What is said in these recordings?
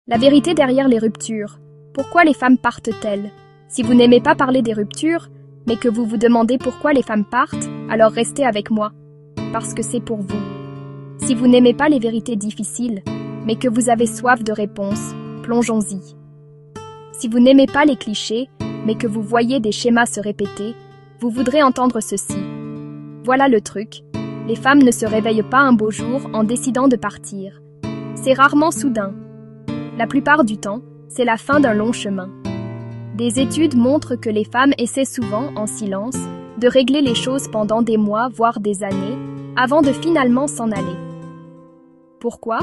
La vérité derrière les ruptures. Pourquoi les femmes partent-elles? Si vous n'aimez pas parler des ruptures, mais que vous vous demandez pourquoi les femmes partent, alors restez avec moi. Parce que c'est pour vous. Si vous n'aimez pas les vérités difficiles, mais que vous avez soif de réponses, plongeons-y. Si vous n'aimez pas les clichés, mais que vous voyez des schémas se répéter, vous voudrez entendre ceci. Voilà le truc. Les femmes ne se réveillent pas un beau jour en décidant de partir. C'est rarement soudain. La plupart du temps, c'est la fin d'un long chemin. Des études montrent que les femmes essaient souvent, en silence, de régler les choses pendant des mois, voire des années, avant de finalement s'en aller. Pourquoi?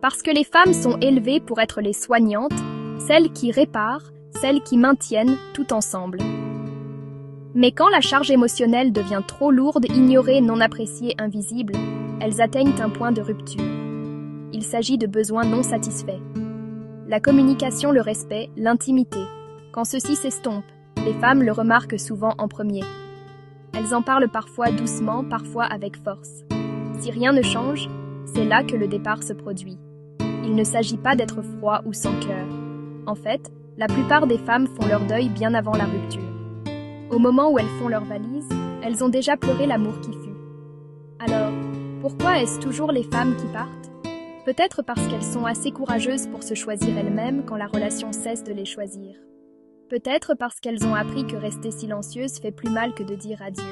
Parce que les femmes sont élevées pour être les soignantes, celles qui réparent, celles qui maintiennent tout ensemble. Mais quand la charge émotionnelle devient trop lourde, ignorée, non appréciée, invisible, elles atteignent un point de rupture. Il s'agit de besoins non satisfaits. La communication, le respect, l'intimité. Quand ceci s'estompe, les femmes le remarquent souvent en premier. Elles en parlent parfois doucement, parfois avec force. Si rien ne change, c'est là que le départ se produit. Il ne s'agit pas d'être froid ou sans cœur. En fait, la plupart des femmes font leur deuil bien avant la rupture. Au moment où elles font leur valise, elles ont déjà pleuré l'amour qui fut. Alors, pourquoi est-ce toujours les femmes qui partent? Peut-être parce qu'elles sont assez courageuses pour se choisir elles-mêmes quand la relation cesse de les choisir. Peut-être parce qu'elles ont appris que rester silencieuses fait plus mal que de dire adieu.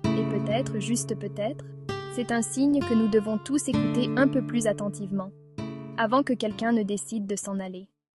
Et peut-être, juste peut-être, c'est un signe que nous devons tous écouter un peu plus attentivement, avant que quelqu'un ne décide de s'en aller.